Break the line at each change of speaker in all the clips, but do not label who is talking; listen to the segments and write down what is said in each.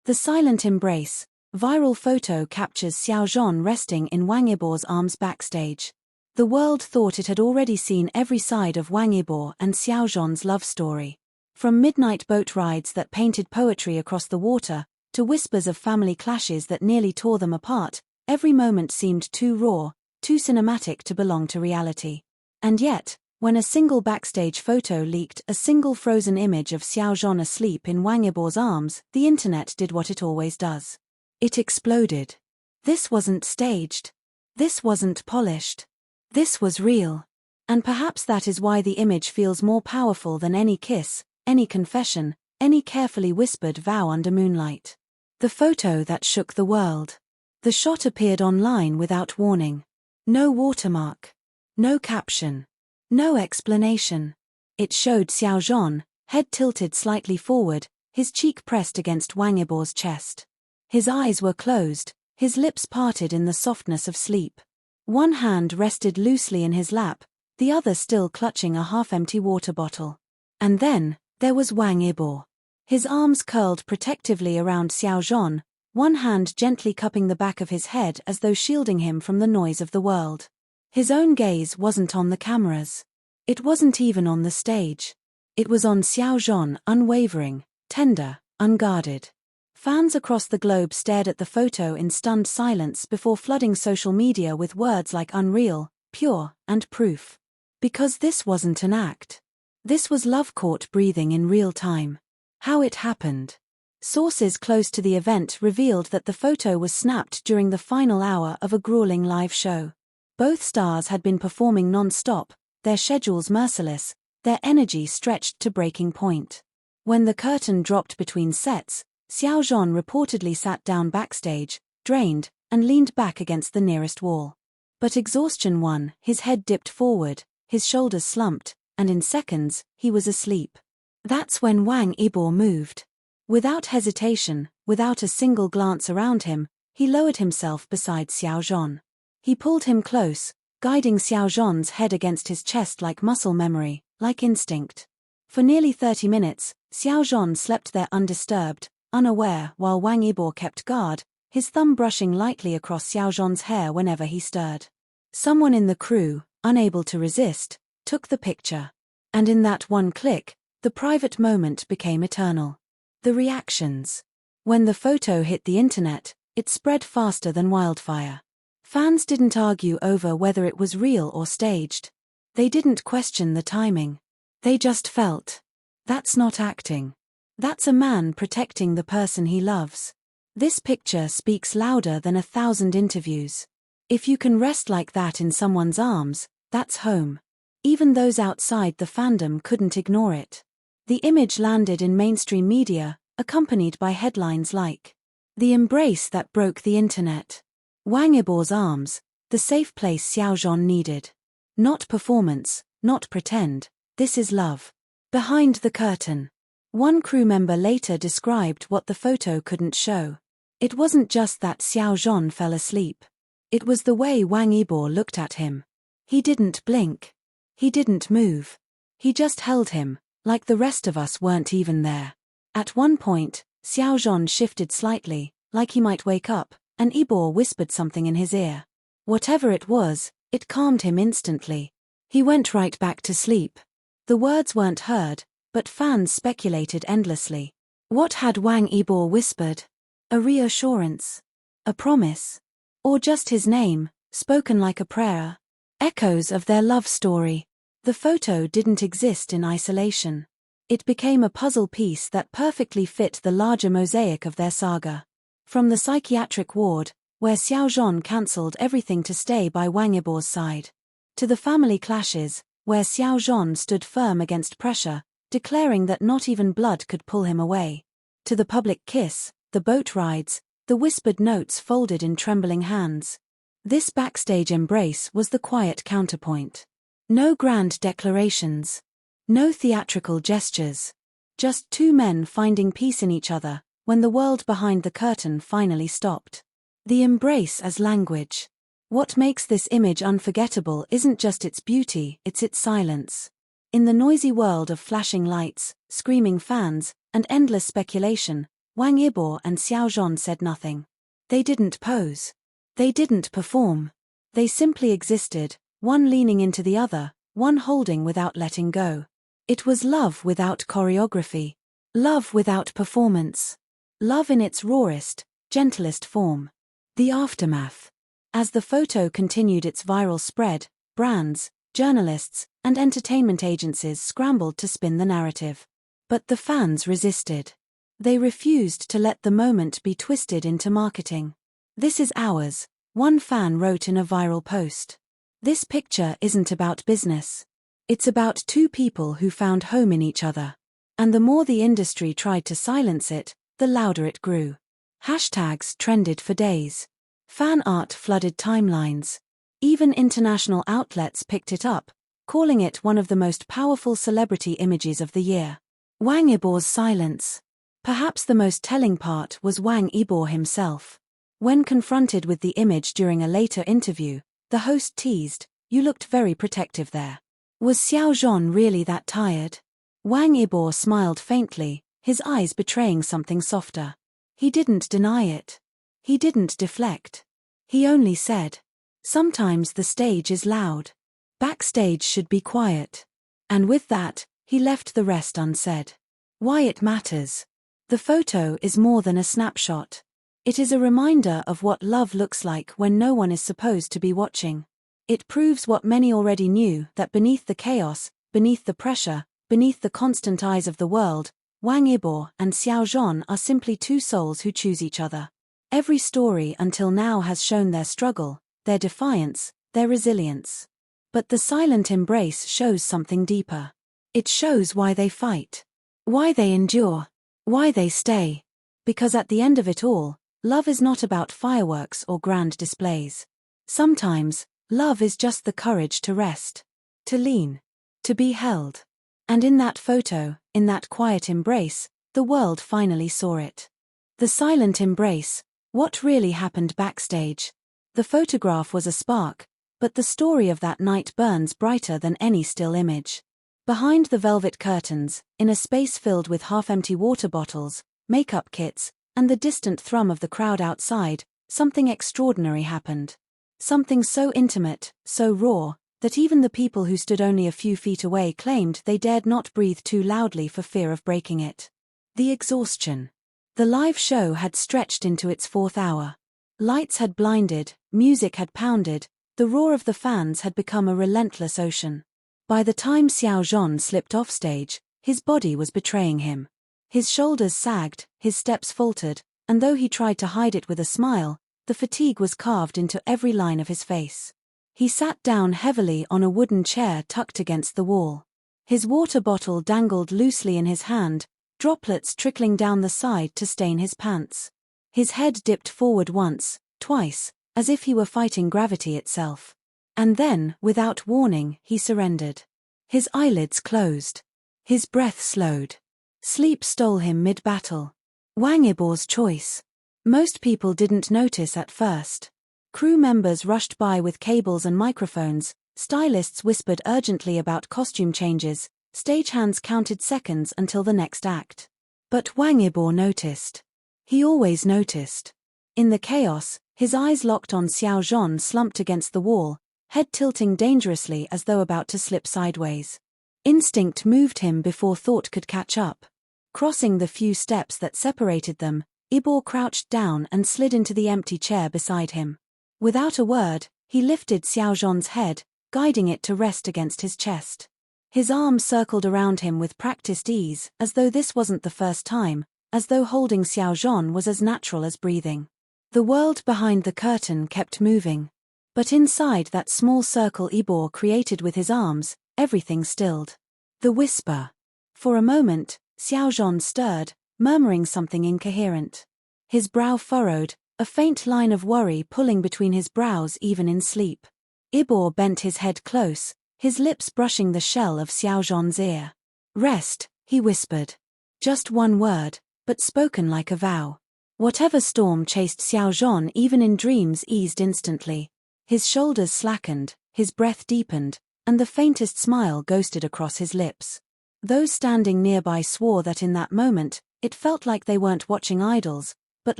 The silent embrace. Viral photo captures Xiao Zhan resting in Wang Yibo's arms backstage. The world thought it had already seen every side of Wang Yibo and Xiao Zhan's love story. From midnight boat rides that painted poetry across the water, to whispers of family clashes that nearly tore them apart, every moment seemed too raw, too cinematic to belong to reality. And yet, when a single backstage photo leaked, a single frozen image of Xiao Zhan asleep in Wang Yibo's arms, the internet did what it always does. It exploded. This wasn't staged. This wasn't polished. This was real. And perhaps that is why the image feels more powerful than any kiss, any confession, any carefully whispered vow under moonlight. The photo that shook the world. The shot appeared online without warning. No watermark. No caption. No explanation. It showed Xiao Zhan, head tilted slightly forward, his cheek pressed against Wang Yibo's chest. His eyes were closed, his lips parted in the softness of sleep. One hand rested loosely in his lap, the other still clutching a half-empty water bottle. And then, there was Wang Yibo. His arms curled protectively around Xiao Zhan, one hand gently cupping the back of his head as though shielding him from the noise of the world. His own gaze wasn't on the cameras. It wasn't even on the stage. It was on Xiao Zhan, unwavering, tender, unguarded. Fans across the globe stared at the photo in stunned silence before flooding social media with words like unreal, pure, and proof. Because this wasn't an act. This was love caught breathing in real time. How it happened. Sources close to the event revealed that the photo was snapped during the final hour of a grueling live show. Both stars had been performing non-stop, their schedules merciless, their energy stretched to breaking point. When the curtain dropped between sets, Xiao Zhan reportedly sat down backstage, drained, and leaned back against the nearest wall. But exhaustion won, his head dipped forward, his shoulders slumped, and in seconds, he was asleep. That's when Wang Yibo moved. Without hesitation, without a single glance around him, he lowered himself beside Xiao Zhan. He pulled him close, guiding Xiao Zhan's head against his chest like muscle memory, like instinct. For nearly 30 minutes, Xiao Zhan slept there undisturbed, unaware, while Wang Yibo kept guard, his thumb brushing lightly across Xiao Zhan's hair whenever he stirred. Someone in the crew, unable to resist, took the picture. And in that one click, the private moment became eternal. The reactions. When the photo hit the internet, it spread faster than wildfire. Fans didn't argue over whether it was real or staged. They didn't question the timing. They just felt. That's not acting. That's a man protecting the person he loves. This picture speaks louder than 1,000 interviews. If you can rest like that in someone's arms, that's home. Even those outside the fandom couldn't ignore it. The image landed in mainstream media, accompanied by headlines like, "The embrace that broke the internet." Wang Yibo's arms, the safe place Xiao Zhan needed. Not performance, not pretend, this is love. Behind the curtain. One crew member later described what the photo couldn't show. It wasn't just that Xiao Zhan fell asleep. It was the way Wang Yibo looked at him. He didn't blink. He didn't move. He just held him, like the rest of us weren't even there. At one point, Xiao Zhan shifted slightly, like he might wake up, and Yibo whispered something in his ear. Whatever it was, it calmed him instantly. He went right back to sleep. The words weren't heard, but fans speculated endlessly. What had Wang Yibo whispered? A reassurance? A promise? Or just his name, spoken like a prayer? Echoes of their love story. The photo didn't exist in isolation. It became a puzzle piece that perfectly fit the larger mosaic of their saga. From the psychiatric ward, where Xiao Zhan cancelled everything to stay by Wang Yibo's side, to the family clashes, where Xiao Zhan stood firm against pressure, declaring that not even blood could pull him away, to the public kiss, the boat rides, the whispered notes folded in trembling hands. This backstage embrace was the quiet counterpoint. No grand declarations. No theatrical gestures. Just two men finding peace in each other, when the world behind the curtain finally stopped. The embrace as language. What makes this image unforgettable isn't just its beauty, it's its silence. In the noisy world of flashing lights, screaming fans, and endless speculation, Wang Yibo and Xiao Zhan said nothing. They didn't pose. They didn't perform. They simply existed, one leaning into the other, one holding without letting go. It was love without choreography. Love without performance. Love in its rawest, gentlest form. The aftermath. As the photo continued its viral spread, brands, journalists, and entertainment agencies scrambled to spin the narrative. But the fans resisted. They refused to let the moment be twisted into marketing. "This is ours," one fan wrote in a viral post. "This picture isn't about business. It's about two people who found home in each other." And the more the industry tried to silence it, the louder it grew. Hashtags trended for days. Fan art flooded timelines. Even international outlets picked it up, calling it one of the most powerful celebrity images of the year. Wang Yibo's silence. Perhaps the most telling part was Wang Yibo himself. When confronted with the image during a later interview, the host teased, "You looked very protective there." Was Xiao Zhan really that tired? Wang Yibo smiled faintly, his eyes betraying something softer. He didn't deny it. He didn't deflect. He only said, "Sometimes the stage is loud. Backstage should be quiet." And with that, he left the rest unsaid. Why it matters. The photo is more than a snapshot. It is a reminder of what love looks like when no one is supposed to be watching. It proves what many already knew, that beneath the chaos, beneath the pressure, beneath the constant eyes of the world, Wang Yibo and Xiao Zhan are simply two souls who choose each other. Every story until now has shown their struggle, their defiance, their resilience. But the silent embrace shows something deeper. It shows why they fight. Why they endure. Why they stay. Because at the end of it all, love is not about fireworks or grand displays. Sometimes, love is just the courage to rest. To lean. To be held. And in that photo, in that quiet embrace, the world finally saw it. The silent embrace. What really happened backstage? The photograph was a spark, but the story of that night burns brighter than any still image. Behind the velvet curtains, in a space filled with half-empty water bottles, makeup kits, and the distant thrum of the crowd outside, something extraordinary happened. Something so intimate, so raw, that even the people who stood only a few feet away claimed they dared not breathe too loudly for fear of breaking it. The exhaustion. The live show had stretched into its fourth hour. Lights had blinded, music had pounded, the roar of the fans had become a relentless ocean. By the time Xiao Zhan slipped off stage, his body was betraying him. His shoulders sagged, his steps faltered, and though he tried to hide it with a smile, the fatigue was carved into every line of his face. He sat down heavily on a wooden chair tucked against the wall. His water bottle dangled loosely in his hand, droplets trickling down the side to stain his pants. His head dipped forward once, twice, as if he were fighting gravity itself. And then, without warning, he surrendered. His eyelids closed. His breath slowed. Sleep stole him mid-battle. Wang Yibo's choice. Most people didn't notice at first. Crew members rushed by with cables and microphones, stylists whispered urgently about costume changes, stagehands counted seconds until the next act. But Wang Yibo noticed. He always noticed. In the chaos, his eyes locked on Xiao Zhan slumped against the wall, head tilting dangerously as though about to slip sideways. Instinct moved him before thought could catch up. Crossing the few steps that separated them, Yibo crouched down and slid into the empty chair beside him. Without a word, he lifted Xiao Zhan's head, guiding it to rest against his chest. His arm circled around him with practiced ease, as though this wasn't the first time, as though holding Xiao Zhan was as natural as breathing. The world behind the curtain kept moving. But inside that small circle Yibo created with his arms, everything stilled. The whisper. For a moment, Xiao Zhan stirred, murmuring something incoherent. His brow furrowed, a faint line of worry pulling between his brows even in sleep. Yibo bent his head close, his lips brushing the shell of Xiao Zhan's ear. "Rest," he whispered. Just one word, but spoken like a vow. Whatever storm chased Xiao Zhan even in dreams eased instantly. His shoulders slackened, his breath deepened, and the faintest smile ghosted across his lips. Those standing nearby swore that in that moment, It felt like they weren't watching idols, but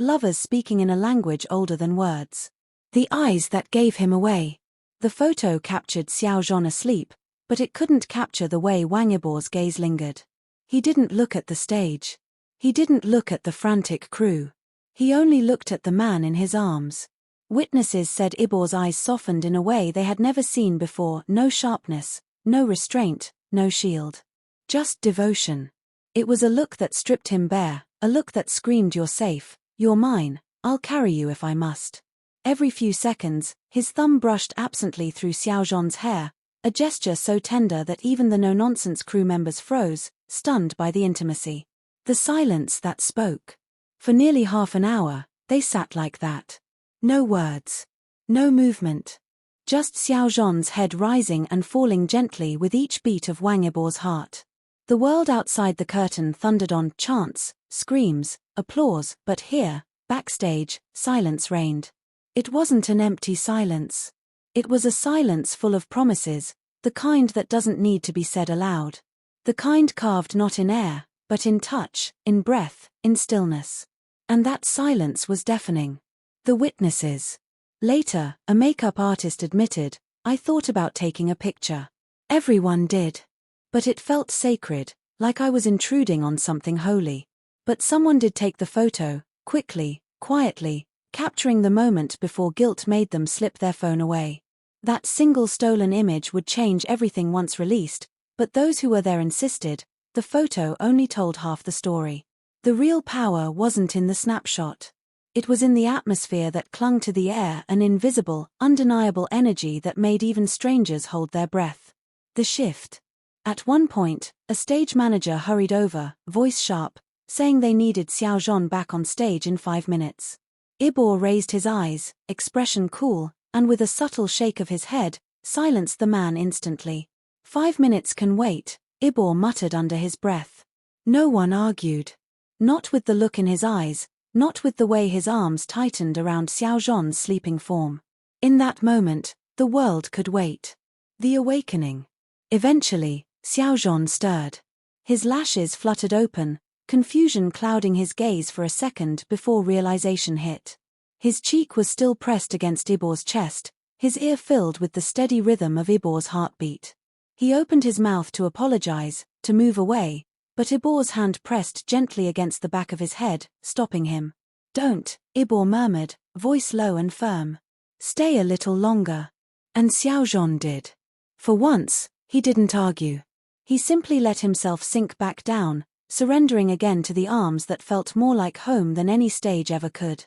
lovers speaking in a language older than words. The eyes that gave him away. The photo captured Xiao Zhan asleep, but it couldn't capture the way Wang Yibo's gaze lingered. He didn't look at the stage. He didn't look at the frantic crew. He only looked at the man in his arms. Witnesses said Yibo's eyes softened in a way they had never seen before. No sharpness, no restraint, no shield. Just devotion. It was a look that stripped him bare, a look that screamed, "You're safe, you're mine, I'll carry you if I must." Every few seconds, his thumb brushed absently through Xiao Zhan's hair, a gesture so tender that even the no-nonsense crew members froze, stunned by the intimacy. The silence that spoke. For nearly half an hour, they sat like that. No words. No movement. Just Xiao Zhan's head rising and falling gently with each beat of Wang Yibo's heart. The world outside the curtain thundered on, chants, screams, applause, but here, backstage, silence reigned. It wasn't an empty silence. It was a silence full of promises, the kind that doesn't need to be said aloud. The kind carved not in air, but in touch, in breath, in stillness. And that silence was deafening. The witnesses. Later, a makeup artist admitted, "I thought about taking a picture." Everyone did. But it felt sacred, like I was intruding on something holy. But someone did take the photo, quickly, quietly, capturing the moment before guilt made them slip their phone away. That single stolen image would change everything once released, but those who were there insisted, the photo only told half the story. The real power wasn't in the snapshot. It was in the atmosphere that clung to the air, an invisible, undeniable energy that made even strangers hold their breath. The shift. At one point, a stage manager hurried over, voice sharp, saying they needed Xiao Zhan back on stage in 5 minutes. Yibo raised his eyes, expression cool, and with a subtle shake of his head, silenced the man instantly. 5 minutes can wait, Yibo muttered under his breath. No one argued. Not with the look in his eyes, not with the way his arms tightened around Xiao Zhan's sleeping form. In that moment, the world could wait. The awakening. Eventually, Xiao Zhan stirred. His lashes fluttered open, confusion clouding his gaze for a second before realization hit. His cheek was still pressed against Yibo's chest, his ear filled with the steady rhythm of Yibo's heartbeat. He opened his mouth to apologize, to move away, but Yibo's hand pressed gently against the back of his head, stopping him. "Don't," Yibo murmured, voice low and firm. "Stay a little longer." And Xiao Zhan did. For once, he didn't argue. He simply let himself sink back down, surrendering again to the arms that felt more like home than any stage ever could.